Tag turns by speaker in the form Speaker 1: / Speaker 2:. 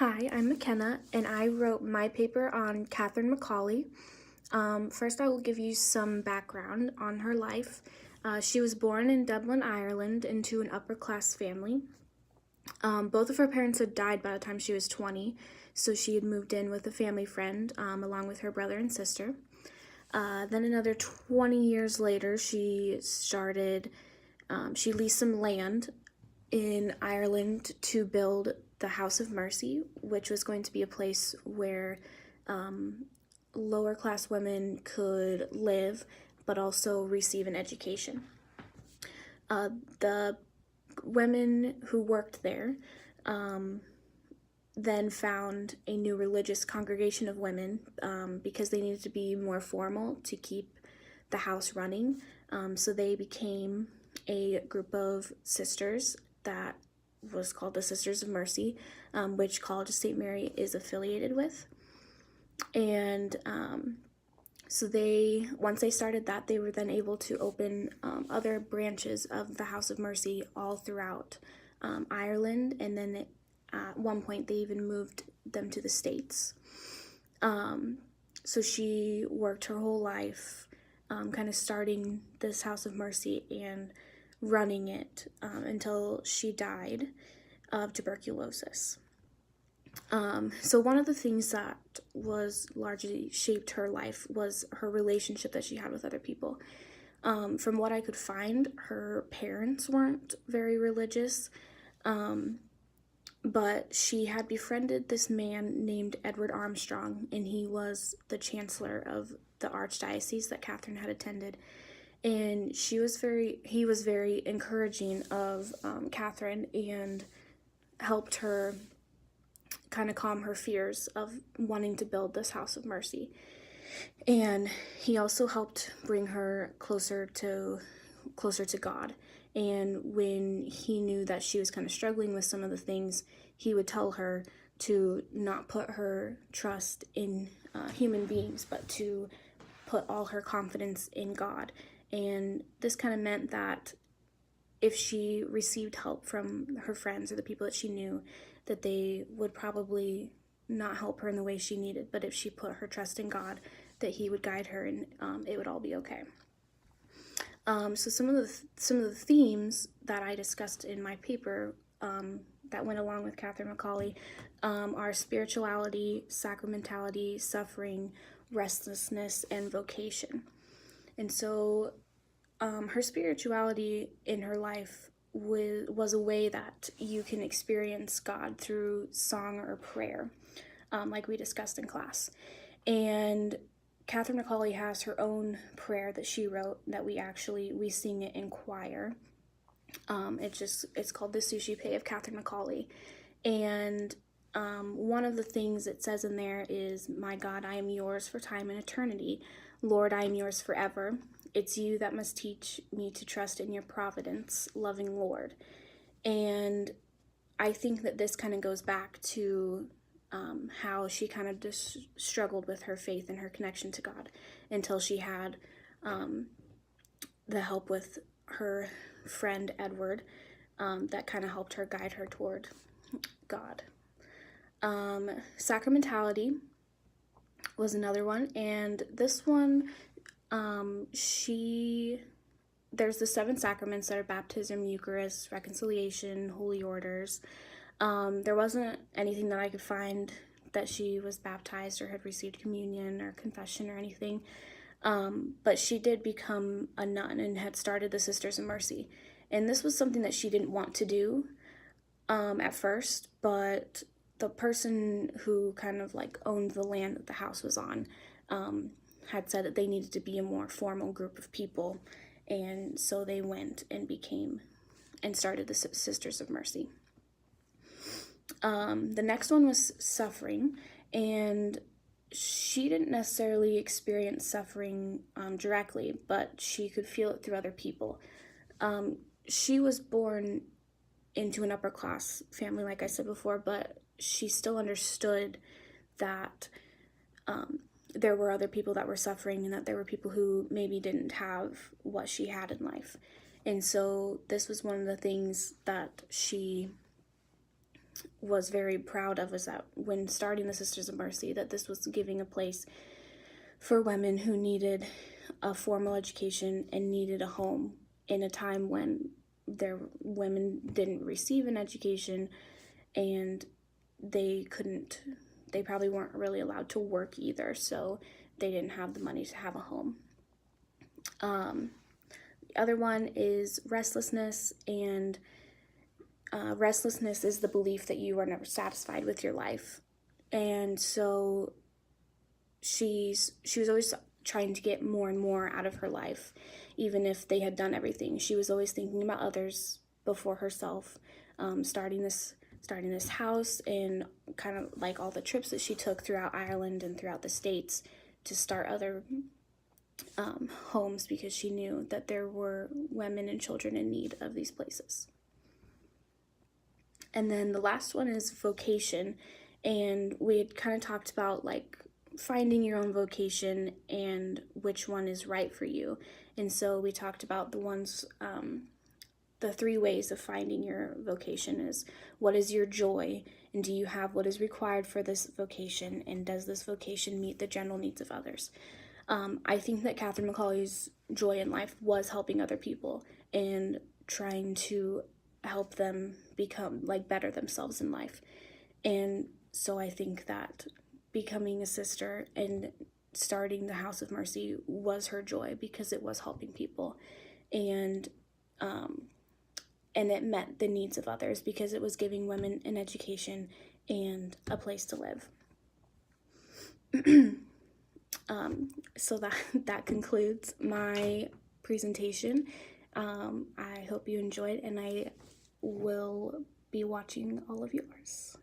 Speaker 1: Hi, I'm McKenna, and I wrote my paper on Catherine McAuley. First, I will give you some background on her life. She was born in Dublin, Ireland, into an upper-class family. Both of her parents had died by the time she was 20, so she had moved in with a family friend along with her brother and sister. Then another 20 years later, she leased some land in Ireland to build the House of Mercy, which was going to be a place where lower class women could live but also receive an education. The women who worked there then found a new religious congregation of women because they needed to be more formal to keep the house running. So they became a group of sisters that was called the Sisters of Mercy, which College of St. Mary is affiliated with. And so once they started that, they were then able to open other branches of the House of Mercy all throughout Ireland, and then at one point they even moved them to the States. So she worked her whole life kind of starting this House of Mercy and running it until she died of tuberculosis. So one of the things that was largely shaped her life was her relationship that she had with other people. From what I could find, her parents weren't very religious, but she had befriended this man named Edward Armstrong, and he was the chancellor of the archdiocese that Catherine had attended. And he was very encouraging of Catherine and helped her kind of calm her fears of wanting to build this House of Mercy. And he also helped bring her closer to God. And when he knew that she was kind of struggling with some of the things, he would tell her to not put her trust in human beings, but to put all her confidence in God. And this kind of meant that if she received help from her friends or the people that she knew, that they would probably not help her in the way she needed, but if she put her trust in God, that he would guide her and it would all be okay. So some of the themes that I discussed in my paper that went along with Catherine McAuley are spirituality, sacramentality, suffering, restlessness, and vocation. And so her spirituality in her life was a way that you can experience God through song or prayer, like we discussed in class. And Catherine McAuley has her own prayer that she wrote that we sing it in choir. It's called The Sushi Pay of Catherine McAuley. And one of the things it says in there is, "My God, I am yours for time and eternity. Lord, I am yours forever. It's you that must teach me to trust in your providence, loving Lord." And I think that this kind of goes back to how she kind of just struggled with her faith and her connection to God until she had the help with her friend Edward that kind of helped her guide her toward God. Sacramentality was another one, and this one there's the 7 sacraments that are baptism, Eucharist, reconciliation, holy orders. There wasn't anything that I could find that she was baptized or had received communion or confession or anything, but she did become a nun and had started the Sisters of Mercy. And this was something that she didn't want to do at first, but the person who kind of like owned the land that the house was on had said that they needed to be a more formal group of people, and so they went and started the Sisters of Mercy. The next one was suffering, and she didn't necessarily experience suffering directly, but she could feel it through other people. She was born into an upper class family, like I said before, but she still understood that there were other people that were suffering and that there were people who maybe didn't have what she had in life. And so this was one of the things that she was very proud of was that when starting the Sisters of Mercy, that this was giving a place for women who needed a formal education and needed a home in a time when their women didn't receive an education, and they probably weren't really allowed to work either, so they didn't have the money to have a home. The other one is restlessness, and restlessness is the belief that you are never satisfied with your life. And so she was always trying to get more and more out of her life, even if they had done everything. She was always thinking about others before herself, starting this house, and kind of like all the trips that she took throughout Ireland and throughout the States to start other homes, because she knew that there were women and children in need of these places. And then the last one is vocation, and we had kind of talked about like finding your own vocation and which one is right for you. And so we talked about the 3 ways of finding your vocation is, what is your joy, and do you have what is required for this vocation, and does this vocation meet the general needs of others? I think that Catherine McAuley's joy in life was helping other people and trying to help them become like better themselves in life. And so I think that becoming a sister and starting the House of Mercy was her joy, because it was helping people, and it met the needs of others, because it was giving women an education and a place to live. So that concludes my presentation. I hope you enjoyed, and I will be watching all of yours.